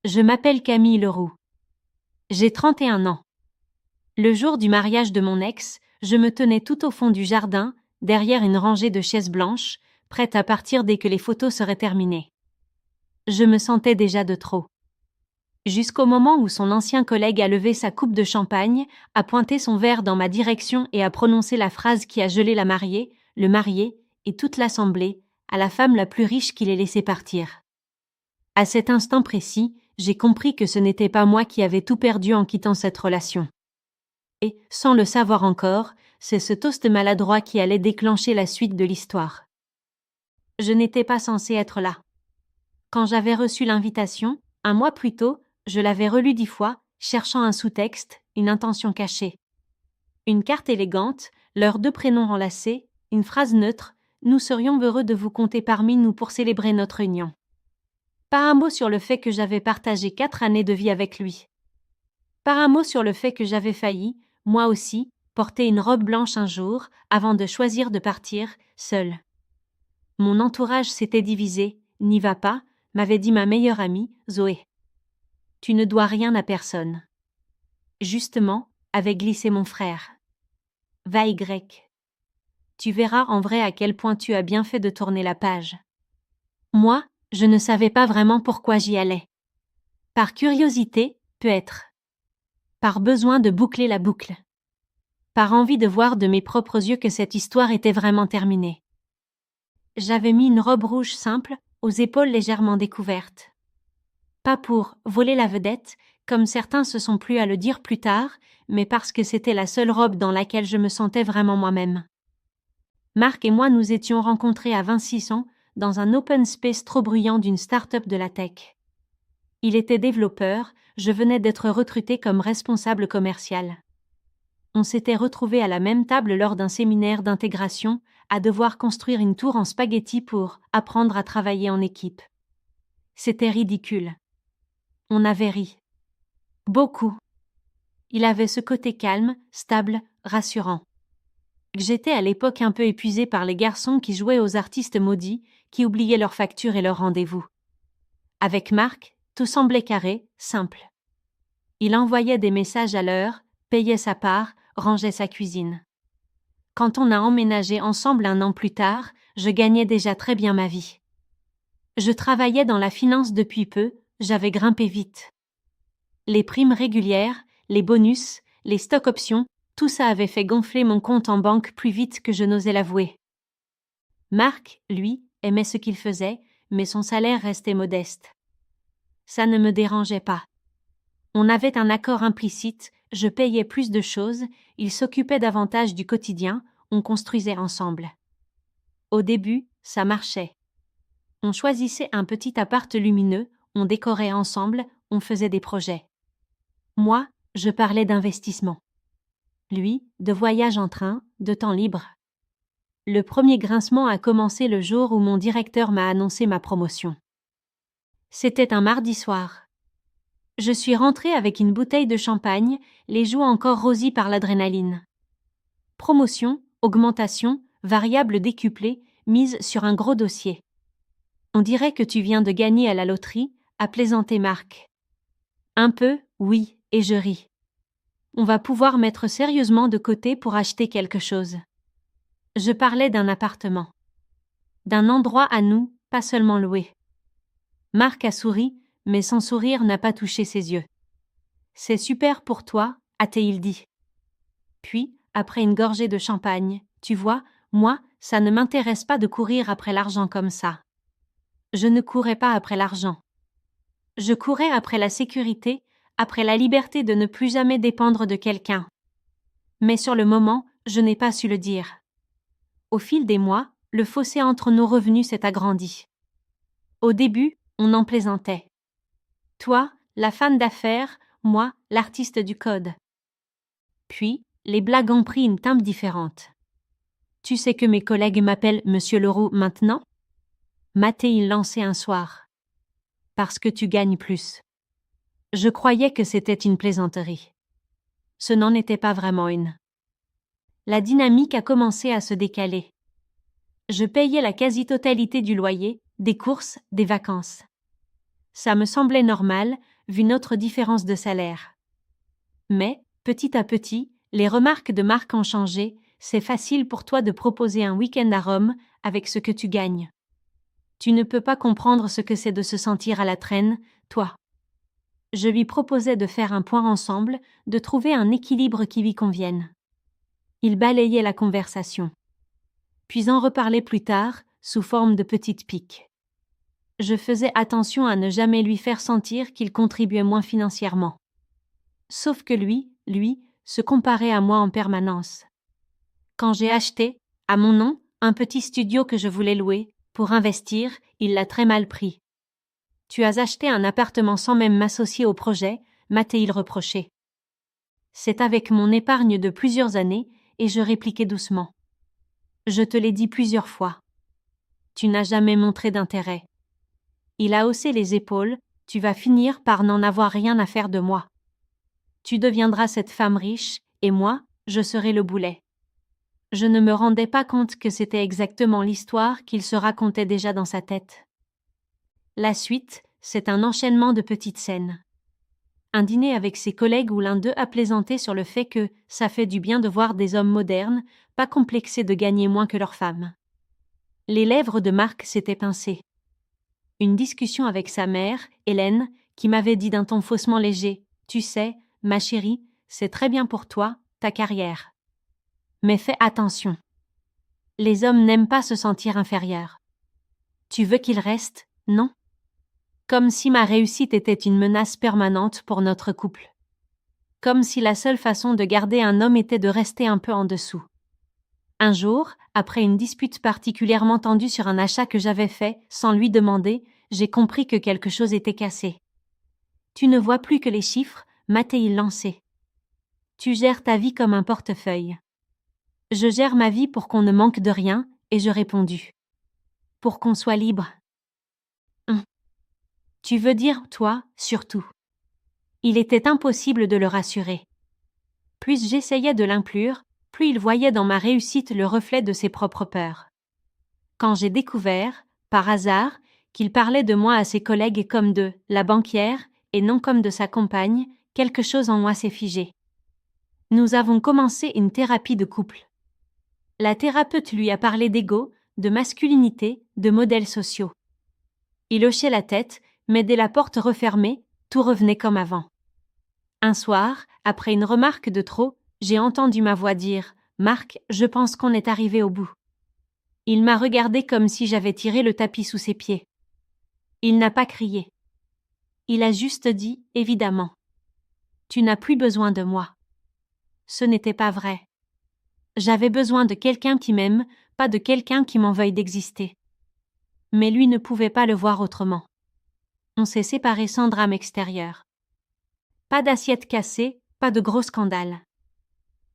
Je m'appelle Camille Leroux. J'ai 31 ans. Le jour du mariage de mon ex, je me tenais tout au fond du jardin, derrière une rangée de chaises blanches, prête à partir dès que les photos seraient terminées. Je me sentais déjà de trop. Jusqu'au moment où son ancien collègue a levé sa coupe de champagne, a pointé son verre dans ma direction et a prononcé la phrase qui a gelé la mariée, le marié, et toute l'assemblée, à la femme la plus riche qu'il ait laissé partir. À cet instant précis, j'ai compris que ce n'était pas moi qui avais tout perdu en quittant cette relation. Et, sans le savoir encore, c'est ce toast maladroit qui allait déclencher la suite de l'histoire. Je n'étais pas censée être là. Quand j'avais reçu l'invitation, un mois plus tôt, je l'avais relue 10 fois, cherchant un sous-texte, une intention cachée. Une carte élégante, leurs 2 prénoms enlacés, une phrase neutre, nous serions heureux de vous compter parmi nous pour célébrer notre union. Pas un mot sur le fait que j'avais partagé 4 années de vie avec lui. Pas un mot sur le fait que j'avais failli, moi aussi, porter une robe blanche un jour, avant de choisir de partir, seule. Mon entourage s'était divisé, n'y va pas, m'avait dit ma meilleure amie, Zoé. Tu ne dois rien à personne. Justement, avait glissé mon frère. Va Y. Tu verras en vrai à quel point tu as bien fait de tourner la page. Moi, je ne savais pas vraiment pourquoi j'y allais. Par curiosité, peut-être. Par besoin de boucler la boucle. Par envie de voir de mes propres yeux que cette histoire était vraiment terminée. J'avais mis une robe rouge simple, aux épaules légèrement découvertes. Pas pour voler la vedette, comme certains se sont plu à le dire plus tard, mais parce que c'était la seule robe dans laquelle je me sentais vraiment moi-même. Marc et moi nous étions rencontrés à 26 ans, dans un open space trop bruyant d'une start-up de la tech. Il était développeur, je venais d'être recrutée comme responsable commercial. On s'était retrouvés à la même table lors d'un séminaire d'intégration, à devoir construire une tour en spaghetti pour apprendre à travailler en équipe. C'était ridicule. On avait ri. Beaucoup. Il avait ce côté calme, stable, rassurant. J'étais à l'époque un peu épuisée par les garçons qui jouaient aux artistes maudits, qui oubliaient leurs factures et leurs rendez-vous. Avec Marc, tout semblait carré, simple. Il envoyait des messages à l'heure, payait sa part, rangeait sa cuisine. Quand on a emménagé ensemble 1 an plus tard, je gagnais déjà très bien ma vie. Je travaillais dans la finance depuis peu, j'avais grimpé vite. Les primes régulières, les bonus, les stock options, tout ça avait fait gonfler mon compte en banque plus vite que je n'osais l'avouer. Marc, lui, aimait ce qu'il faisait, mais son salaire restait modeste. Ça ne me dérangeait pas. On avait un accord implicite, je payais plus de choses, il s'occupait davantage du quotidien, on construisait ensemble. Au début, ça marchait. On choisissait un petit appart lumineux, on décorait ensemble, on faisait des projets. Moi, je parlais d'investissement. Lui, de voyage en train, de temps libre. Le premier grincement a commencé le jour où mon directeur m'a annoncé ma promotion. C'était un mardi soir. Je suis rentrée avec une bouteille de champagne, les joues encore rosies par l'adrénaline. Promotion, augmentation, variable décuplée, mise sur un gros dossier. On dirait que tu viens de gagner à la loterie, a plaisanté Marc. Un peu, oui, et je ris. On va pouvoir mettre sérieusement de côté pour acheter quelque chose. Je parlais d'un appartement. D'un endroit à nous, pas seulement loué. Marc a souri, mais son sourire n'a pas touché ses yeux. C'est super pour toi, a-t-il dit. Puis, après une gorgée de champagne, tu vois, moi, ça ne m'intéresse pas de courir après l'argent comme ça. Je ne courais pas après l'argent. Je courais après la sécurité, après la liberté de ne plus jamais dépendre de quelqu'un. Mais sur le moment, je n'ai pas su le dire. Au fil des mois, le fossé entre nos revenus s'est agrandi. Au début, on en plaisantait. Toi, la fan d'affaires, moi, l'artiste du code. Puis, les blagues ont pris une teinte différente. Tu sais que mes collègues m'appellent Monsieur Leroux maintenant ? M'a-t-il lancé un soir. Parce que tu gagnes plus. Je croyais que c'était une plaisanterie. Ce n'en était pas vraiment une. La dynamique a commencé à se décaler. Je payais la quasi-totalité du loyer, des courses, des vacances. Ça me semblait normal, vu notre différence de salaire. Mais, petit à petit, les remarques de Marc ont changé, c'est facile pour toi de proposer un week-end à Rome avec ce que tu gagnes. Tu ne peux pas comprendre ce que c'est de se sentir à la traîne, toi. Je lui proposais de faire un point ensemble, de trouver un équilibre qui lui convienne. Il balayait la conversation. Puis en reparlait plus tard, sous forme de petites piques. Je faisais attention à ne jamais lui faire sentir qu'il contribuait moins financièrement. Sauf que lui, se comparait à moi en permanence. Quand j'ai acheté, à mon nom, un petit studio que je voulais louer, pour investir, il l'a très mal pris. Tu as acheté un appartement sans même m'associer au projet, m'a-t-il reproché. C'est avec mon épargne de plusieurs années, et je répliquai doucement. Je te l'ai dit plusieurs fois. Tu n'as jamais montré d'intérêt. Il a haussé les épaules, tu vas finir par n'en avoir rien à faire de moi. Tu deviendras cette femme riche, et moi, je serai le boulet. Je ne me rendais pas compte que c'était exactement l'histoire qu'il se racontait déjà dans sa tête. La suite, c'est un enchaînement de petites scènes. Un dîner avec ses collègues où l'un d'eux a plaisanté sur le fait que ça fait du bien de voir des hommes modernes, pas complexés de gagner moins que leurs femmes. Les lèvres de Marc s'étaient pincées. Une discussion avec sa mère, Hélène, qui m'avait dit d'un ton faussement léger « Tu sais, ma chérie, c'est très bien pour toi, ta carrière. Mais fais attention. Les hommes n'aiment pas se sentir inférieurs. Tu veux qu'ils restent, non ? Comme si ma réussite était une menace permanente pour notre couple. Comme si la seule façon de garder un homme était de rester un peu en dessous. Un jour, après une dispute particulièrement tendue sur un achat que j'avais fait, sans lui demander, j'ai compris que quelque chose était cassé. Tu ne vois plus que les chiffres, m'a-t-il lancé. Tu gères ta vie comme un portefeuille. Je gère ma vie pour qu'on ne manque de rien, et je répondu. Pour qu'on soit libre. Tu veux dire, toi, surtout. Il était impossible de le rassurer. Plus j'essayais de l'inclure, plus il voyait dans ma réussite le reflet de ses propres peurs. Quand j'ai découvert, par hasard, qu'il parlait de moi à ses collègues comme de la banquière et non comme de sa compagne, quelque chose en moi s'est figé. Nous avons commencé une thérapie de couple. La thérapeute lui a parlé d'ego, de masculinité, de modèles sociaux. Il hochait la tête, mais dès la porte refermée, tout revenait comme avant. Un soir, après une remarque de trop, j'ai entendu ma voix dire « Marc, je pense qu'on est arrivé au bout ». Il m'a regardé comme si j'avais tiré le tapis sous ses pieds. Il n'a pas crié. Il a juste dit « Évidemment. Tu n'as plus besoin de moi ». Ce n'était pas vrai. J'avais besoin de quelqu'un qui m'aime, pas de quelqu'un qui m'en veuille d'exister. Mais lui ne pouvait pas le voir autrement. On s'est séparés sans drame extérieur. Pas d'assiette cassée, pas de gros scandale.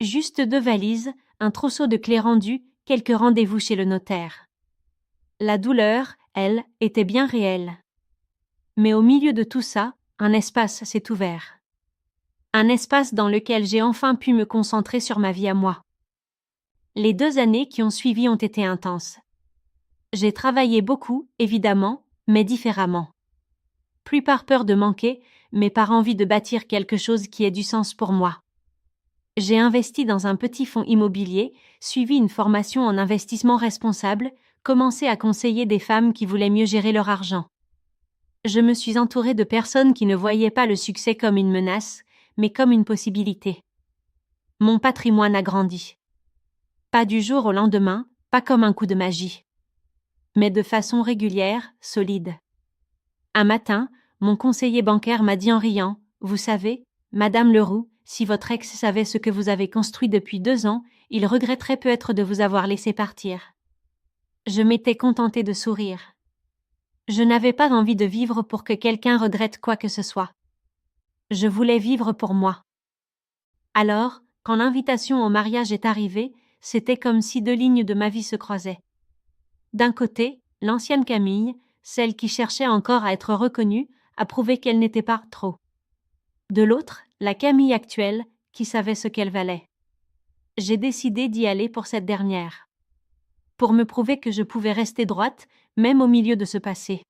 Juste 2 valises, un trousseau de clés rendues, quelques rendez-vous chez le notaire. La douleur, elle, était bien réelle. Mais au milieu de tout ça, un espace s'est ouvert. Un espace dans lequel j'ai enfin pu me concentrer sur ma vie à moi. Les 2 années qui ont suivi ont été intenses. J'ai travaillé beaucoup, évidemment, mais différemment. Plus par peur de manquer, mais par envie de bâtir quelque chose qui ait du sens pour moi. J'ai investi dans un petit fonds immobilier, suivi une formation en investissement responsable, commencé à conseiller des femmes qui voulaient mieux gérer leur argent. Je me suis entourée de personnes qui ne voyaient pas le succès comme une menace, mais comme une possibilité. Mon patrimoine a grandi. Pas du jour au lendemain, pas comme un coup de magie. Mais de façon régulière, solide. Un matin, mon conseiller bancaire m'a dit en riant « Vous savez, Madame Leroux, si votre ex savait ce que vous avez construit depuis 2 ans, il regretterait peut-être de vous avoir laissé partir. » Je m'étais contentée de sourire. Je n'avais pas envie de vivre pour que quelqu'un regrette quoi que ce soit. Je voulais vivre pour moi. Alors, quand l'invitation au mariage est arrivée, c'était comme si 2 lignes de ma vie se croisaient. D'un côté, l'ancienne Camille, celle qui cherchait encore à être reconnue, a prouvé qu'elle n'était pas trop. De l'autre, la Camille actuelle, qui savait ce qu'elle valait. J'ai décidé d'y aller pour cette dernière. Pour me prouver que je pouvais rester droite, même au milieu de ce passé.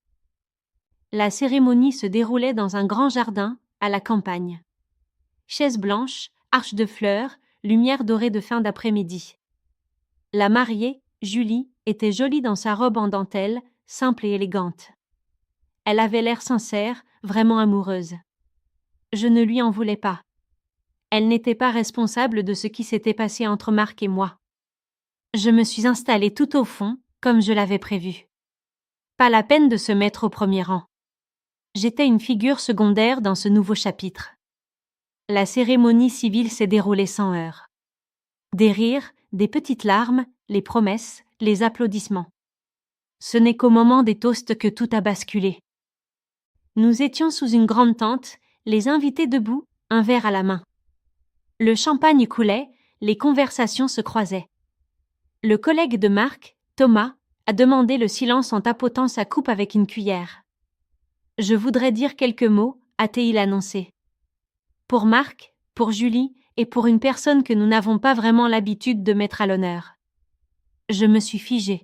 La cérémonie se déroulait dans un grand jardin, à la campagne. Chaises blanches, arches de fleurs, lumière dorée de fin d'après-midi. La mariée, Julie, était jolie dans sa robe en dentelle, simple et élégante. Elle avait l'air sincère, vraiment amoureuse. Je ne lui en voulais pas. Elle n'était pas responsable de ce qui s'était passé entre Marc et moi. Je me suis installée tout au fond, comme je l'avais prévu. Pas la peine de se mettre au premier rang. J'étais une figure secondaire dans ce nouveau chapitre. La cérémonie civile s'est déroulée sans heurts. Des rires, des petites larmes, les promesses, les applaudissements. Ce n'est qu'au moment des toasts que tout a basculé. Nous étions sous une grande tente, les invités debout, un verre à la main. Le champagne coulait, les conversations se croisaient. Le collègue de Marc, Thomas, a demandé le silence en tapotant sa coupe avec une cuillère. Je voudrais dire quelques mots, a-t-il annoncé. Pour Marc, pour Julie et pour une personne que nous n'avons pas vraiment l'habitude de mettre à l'honneur. Je me suis figée.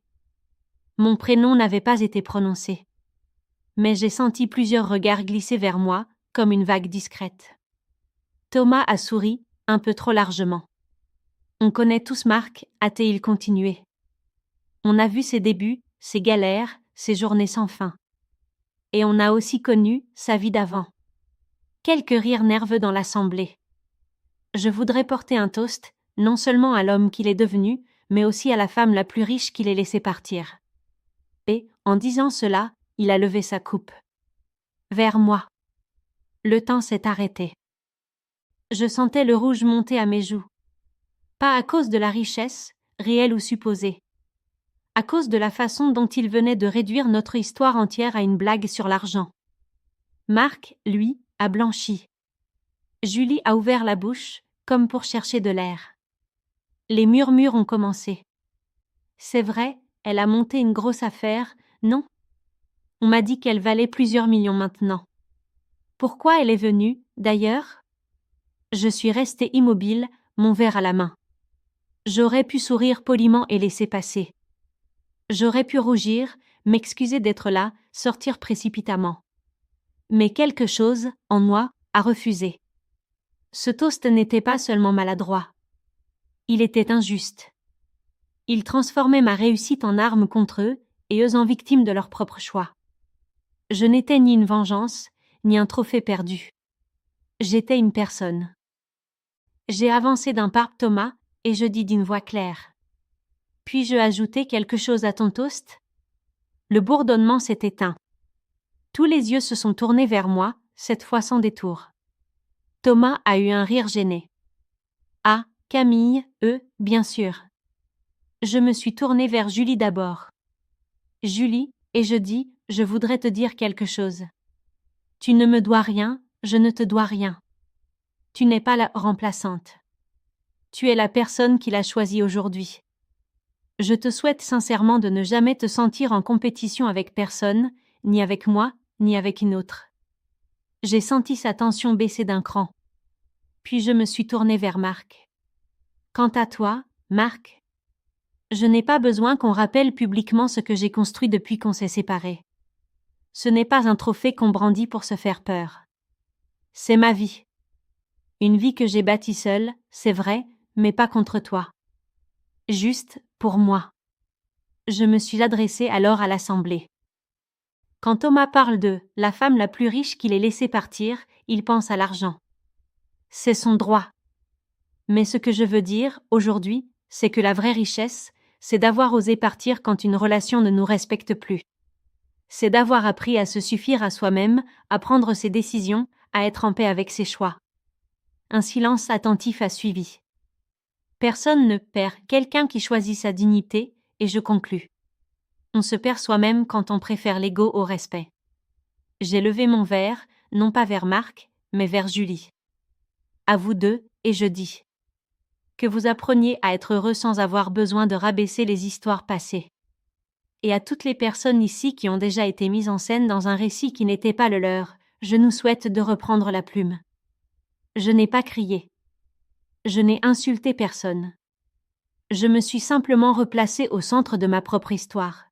Mon prénom n'avait pas été prononcé. Mais j'ai senti plusieurs regards glisser vers moi, comme une vague discrète. Thomas a souri, un peu trop largement. On connaît tous Marc, a-t-il continué. On a vu ses débuts, ses galères, ses journées sans fin. Et on a aussi connu sa vie d'avant. Quelques rires nerveux dans l'assemblée. Je voudrais porter un toast, non seulement à l'homme qu'il est devenu, mais aussi à la femme la plus riche qu'il ait laissé partir. Et, en disant cela, il a levé sa coupe. Vers moi. Le temps s'est arrêté. Je sentais le rouge monter à mes joues. Pas à cause de la richesse, réelle ou supposée. À cause de la façon dont il venait de réduire notre histoire entière à une blague sur l'argent. Marc, lui, a blanchi. Julie a ouvert la bouche, comme pour chercher de l'air. Les murmures ont commencé. C'est vrai, elle a monté une grosse affaire, non? On m'a dit qu'elle valait plusieurs millions maintenant. Pourquoi elle est venue, d'ailleurs? Je suis restée immobile, mon verre à la main. J'aurais pu sourire poliment et laisser passer. J'aurais pu rougir, m'excuser d'être là, sortir précipitamment. Mais quelque chose, en moi, a refusé. Ce toast n'était pas seulement maladroit. Il était injuste. Il transformait ma réussite en arme contre eux et eux en victimes de leur propre choix. Je n'étais ni une vengeance, ni un trophée perdu. J'étais une personne. J'ai avancé d'un pas Thomas et je dis d'une voix claire. Puis-je ajouter quelque chose à ton toast? Le bourdonnement s'est éteint. Tous les yeux se sont tournés vers moi, cette fois sans détour. Thomas a eu un rire gêné. Ah, Camille, bien sûr. Je me suis tournée vers Julie d'abord. Julie, et je dis, je voudrais te dire quelque chose. Tu ne me dois rien, je ne te dois rien. Tu n'es pas la remplaçante. Tu es la personne qu'il a choisie aujourd'hui. Je te souhaite sincèrement de ne jamais te sentir en compétition avec personne, ni avec moi, ni avec une autre. J'ai senti sa tension baisser d'un cran. Puis je me suis tournée vers Marc. Quant à toi, Marc, je n'ai pas besoin qu'on rappelle publiquement ce que j'ai construit depuis qu'on s'est séparés. Ce n'est pas un trophée qu'on brandit pour se faire peur. C'est ma vie. Une vie que j'ai bâtie seule, c'est vrai, mais pas contre toi. Juste pour moi. Je me suis adressée alors à l'assemblée. Quand Thomas parle de « la femme la plus riche qu'il ait laissé partir », il pense à l'argent. C'est son droit. Mais ce que je veux dire, aujourd'hui, c'est que la vraie richesse, c'est d'avoir osé partir quand une relation ne nous respecte plus. C'est d'avoir appris à se suffire à soi-même, à prendre ses décisions, à être en paix avec ses choix. Un silence attentif a suivi. Personne ne perd quelqu'un qui choisit sa dignité, et je conclus. On se perd soi-même quand on préfère l'ego au respect. J'ai levé mon verre, non pas vers Marc, mais vers Julie. À vous deux, et je dis. Que vous appreniez à être heureux sans avoir besoin de rabaisser les histoires passées. Et à toutes les personnes ici qui ont déjà été mises en scène dans un récit qui n'était pas le leur, je nous souhaite de reprendre la plume. Je n'ai pas crié. Je n'ai insulté personne. Je me suis simplement replacée au centre de ma propre histoire.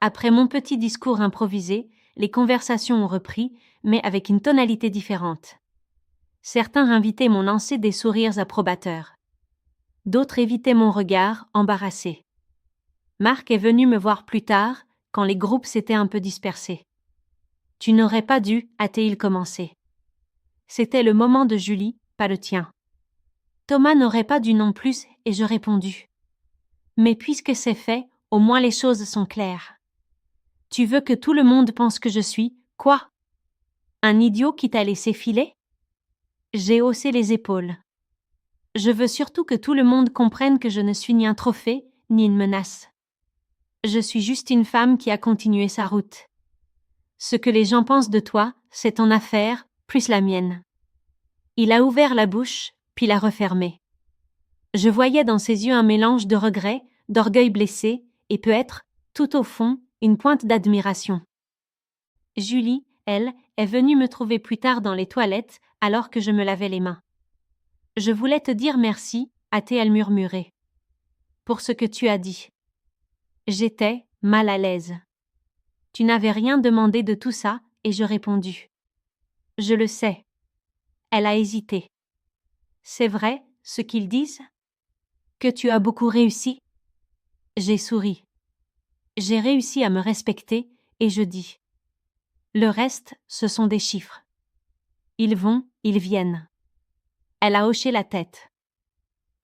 Après mon petit discours improvisé, les conversations ont repris, mais avec une tonalité différente. Certains invitaient m'ont lancé des sourires approbateurs. D'autres évitaient mon regard, embarrassés. Marc est venu me voir plus tard, quand les groupes s'étaient un peu dispersés. « Tu n'aurais pas dû » a-t-il commencé. C'était le moment de Julie, pas le tien. Thomas n'aurait pas dû non plus, et je répondus. Mais puisque c'est fait, au moins les choses sont claires. Tu veux que tout le monde pense que je suis, quoi? Un idiot qui t'a laissé filer? J'ai haussé les épaules. Je veux surtout que tout le monde comprenne que je ne suis ni un trophée, ni une menace. Je suis juste une femme qui a continué sa route. Ce que les gens pensent de toi, c'est ton affaire, plus la mienne. Il a ouvert la bouche, puis l'a refermée. Je voyais dans ses yeux un mélange de regret, d'orgueil blessé, et peut-être, tout au fond, une pointe d'admiration. Julie, elle, est venue me trouver plus tard dans les toilettes, alors que je me lavais les mains. « Je voulais te dire merci » a-t-elle murmuré. « Pour ce que tu as dit. » J'étais mal à l'aise. Tu n'avais rien demandé de tout ça, et je répondus. « Je le sais. » Elle a hésité. « C'est vrai, ce qu'ils disent? Que tu as beaucoup réussi? » J'ai souri. J'ai réussi à me respecter, et je dis. Le reste, ce sont des chiffres. Ils vont, ils viennent. Elle a hoché la tête.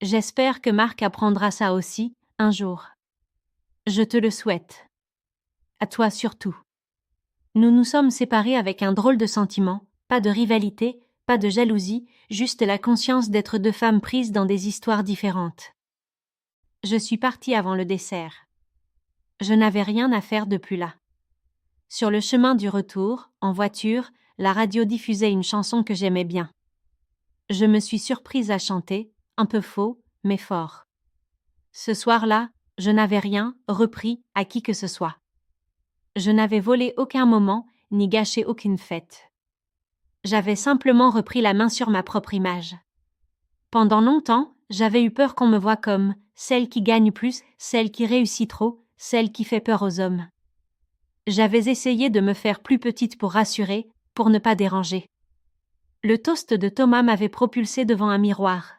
J'espère que Marc apprendra ça aussi, un jour. Je te le souhaite. À toi surtout. Nous nous sommes séparés avec un drôle de sentiment, pas de rivalité, pas de jalousie, juste la conscience d'être deux femmes prises dans des histoires différentes. Je suis partie avant le dessert. Je n'avais rien à faire depuis là. Sur le chemin du retour, en voiture, la radio diffusait une chanson que j'aimais bien. Je me suis surprise à chanter, un peu faux, mais fort. Ce soir-là, je n'avais rien repris à qui que ce soit. Je n'avais volé aucun moment, ni gâché aucune fête. J'avais simplement repris la main sur ma propre image. Pendant longtemps, j'avais eu peur qu'on me voie comme celle qui gagne plus, celle qui réussit trop, celle qui fait peur aux hommes. J'avais essayé de me faire plus petite pour rassurer, pour ne pas déranger. Le toast de Thomas m'avait propulsée devant un miroir.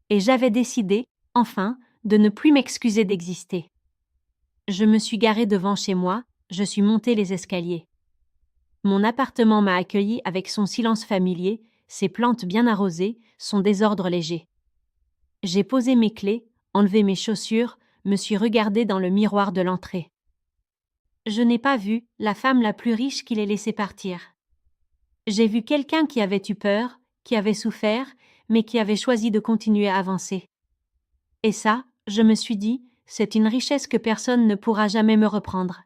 Et j'avais décidé, enfin, de ne plus m'excuser d'exister. Je me suis garée devant chez moi, je suis montée les escaliers. Mon appartement m'a accueilli avec son silence familier, ses plantes bien arrosées, son désordre léger. J'ai posé mes clés, enlevé mes chaussures, me suis regardée dans le miroir de l'entrée. Je n'ai pas vu la femme la plus riche qui l'ait laissée partir. J'ai vu quelqu'un qui avait eu peur, qui avait souffert, mais qui avait choisi de continuer à avancer. Et ça, je me suis dit, c'est une richesse que personne ne pourra jamais me reprendre.